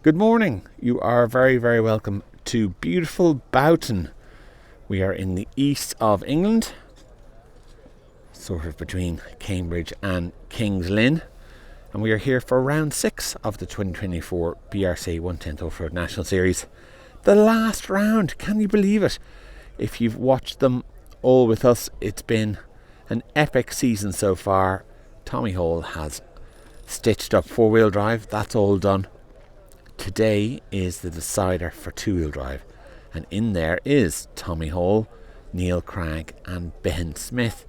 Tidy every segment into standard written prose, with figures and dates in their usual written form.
Good morning. You are very, very welcome to beautiful Boughton. We are in the east of England, sort of between Cambridge and King's Lynn, and we are here for round 6 of the 2024 BRCA 110th Offroad National Series. The last round, can you believe it? If you've watched them all with us, it's been an epic season so far. Tommy Hall has stitched up 4-wheel drive, that's all done. Today is the decider for 2-wheel drive, and in there is Tommy Hall, Neil Cragg and Ben Smith.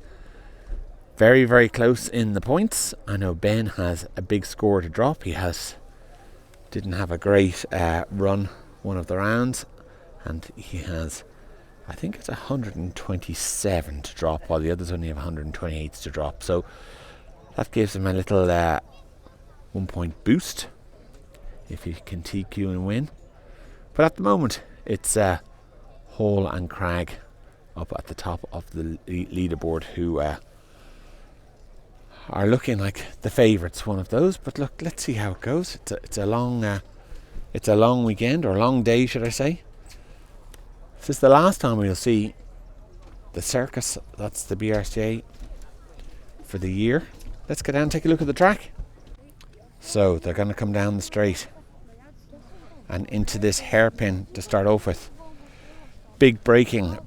Very, very close in the points. I know Ben has a big score to drop. He didn't have a great run one of the rounds, and he has, I think it's 127 to drop, while the others only have 128 to drop. So that gives him a little 1 point boost if he can TQ and win. But at the moment it's Hall and Cragg up at the top of the leaderboard who are looking like the favourites, one of those. But look, let's see how it goes. It's a long weekend, or a long day should I say. This is the last time we'll see the circus. That's the BRCA for the year. Let's go down and take a look at the track. So they're going to come down the straight and into this hairpin to start off with. Big braking,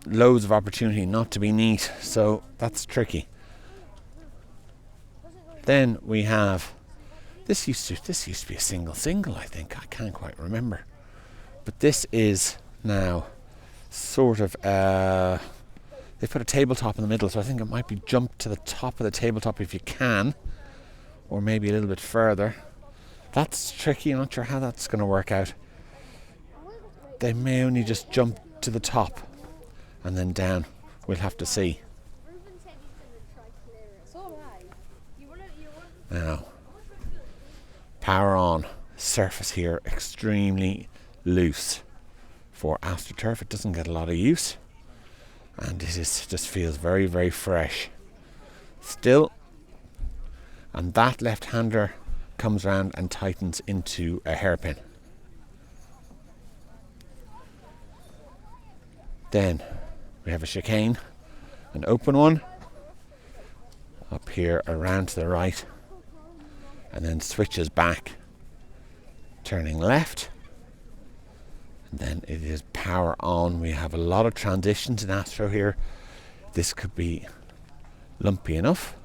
loads of opportunity not to be neat, so that's tricky. Then we have this used to be a single, I think. I can't quite remember, but this is now sort of they put a tabletop in the middle, so I think it might be jump to the top of the tabletop if you can, or maybe a little bit further. That's tricky. I'm not sure how that's going to work out. They may only just jump to the top and then down. We'll have to see. Now, power on. Surface here extremely loose for AstroTurf. It doesn't get a lot of use, and it just feels very, very fresh still. And that left-hander comes round and tightens into a hairpin. Then we have a chicane, an open one, up here around to the right, and then switches back, turning left, and then it is power on. We have a lot of transitions in Astro here. This could be lumpy enough.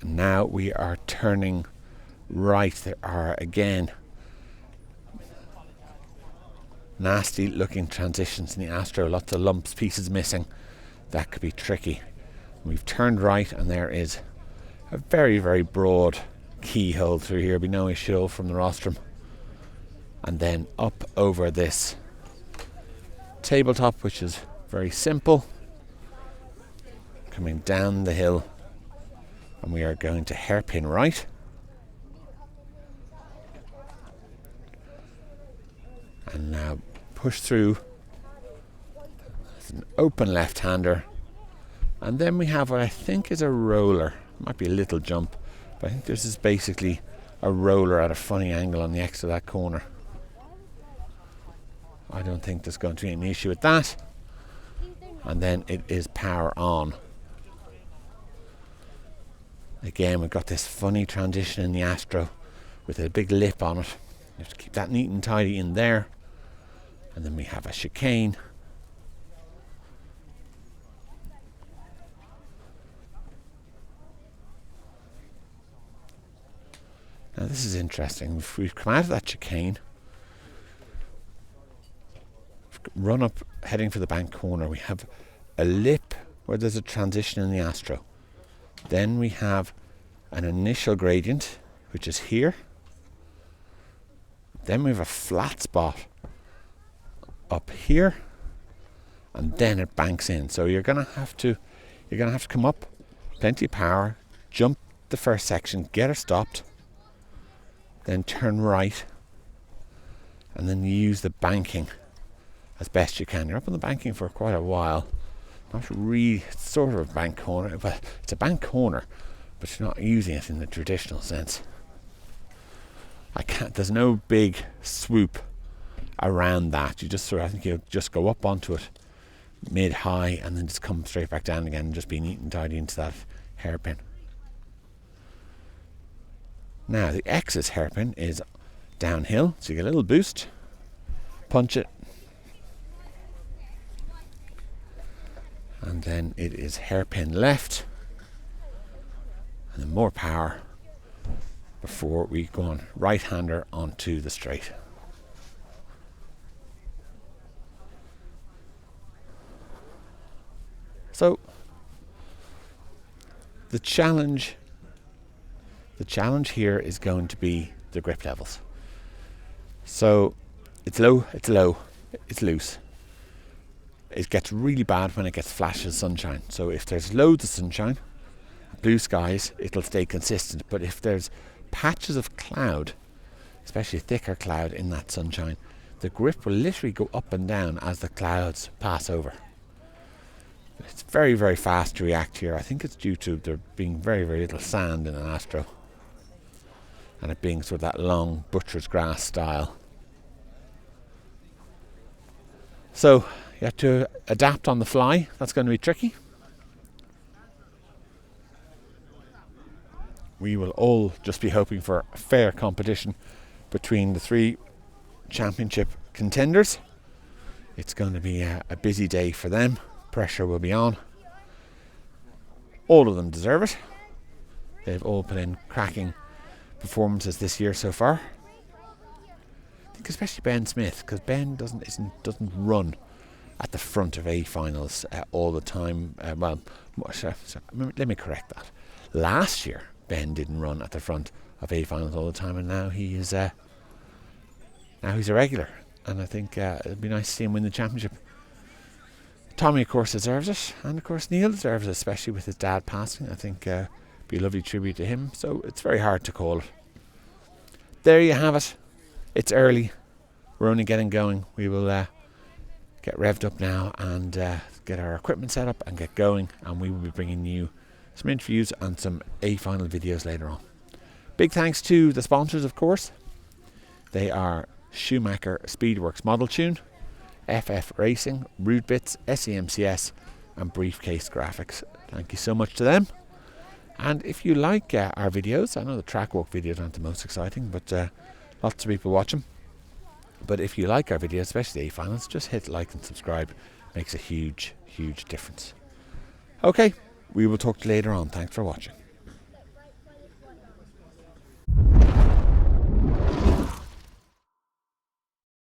And now we are turning right. There are again nasty looking transitions in the Astro, lots of lumps, pieces missing. That could be tricky. We've turned right, and there is a very, very broad keyhole through here. Be no issue from the rostrum, and then up over this tabletop, which is very simple, coming down the hill. And we are going to hairpin right. And now push through. It's an open left-hander. And then we have what I think is a roller. It might be a little jump, but I think this is basically a roller at a funny angle on the X of that corner. I don't think there's going to be an issue with that. And then it is power on. Again, we've got this funny transition in the Astro with a big lip on it. You have to keep that neat and tidy in there. And then we have a chicane. Now this is interesting. We've come out of that chicane, run up, heading for the bank corner. We have a lip where there's a transition in the Astro. Then we have an initial gradient, which is here. Then we have a flat spot up here, and then it banks in. So you're gonna have to come up, plenty of power, jump the first section, get her stopped, then turn right, and then use the banking as best you can. You're up on the banking for quite a while. Not really, it's sort of a bank corner. Well, it's a bank corner, but you're not using it in the traditional sense. There's no big swoop around that. You just sort of, I think you just go up onto it mid-high and then just come straight back down again and just be neat and tidy into that hairpin. Now the X's hairpin is downhill, so you get a little boost, punch it, and then it is hairpin left, and then more power before we go on right-hander onto the straight. So the challenge here is going to be the grip levels. So it's low, it's loose. It gets really bad when it gets flashes of sunshine. So if there's loads of sunshine, blue skies, it'll stay consistent. But if there's patches of cloud, especially thicker cloud in that sunshine, the grip will literally go up and down as the clouds pass over. It's very, very fast to react here. I think it's due to there being very, very little sand in an Astro, and it being sort of that long butcher's grass style. So you have to adapt on the fly. That's going to be tricky. We will all just be hoping for a fair competition between the three championship contenders. It's going to be a busy day for them. Pressure will be on. All of them deserve it. They've all put in cracking performances this year so far. I think especially Ben Smith, because Ben doesn't run at the front of A finals all the time. Let me correct that. Last year, Ben didn't run at the front of A finals all the time, and now he's a regular. And I think it'd be nice to see him win the championship. Tommy, of course, deserves it, and of course Neil deserves it, especially with his dad passing. I think it'd be a lovely tribute to him, so it's very hard to call it. There you have it. It's early. We're only getting going. We will get revved up now and get our equipment set up and get going, and we will be bringing you some interviews and some A-final videos later on. Big thanks to the sponsors, of course. They are Schumacher Speedworks Model Tune, FF Racing, Rude Bits, SEMCS and Briefcase Graphics. Thank you so much to them. And if you like our videos, I know the track walk videos aren't the most exciting, but lots of people watch them. But if you like our videos, especially the A-finals, just hit like and subscribe. Makes a huge, huge difference. Okay, we will talk to you later on. Thanks for watching.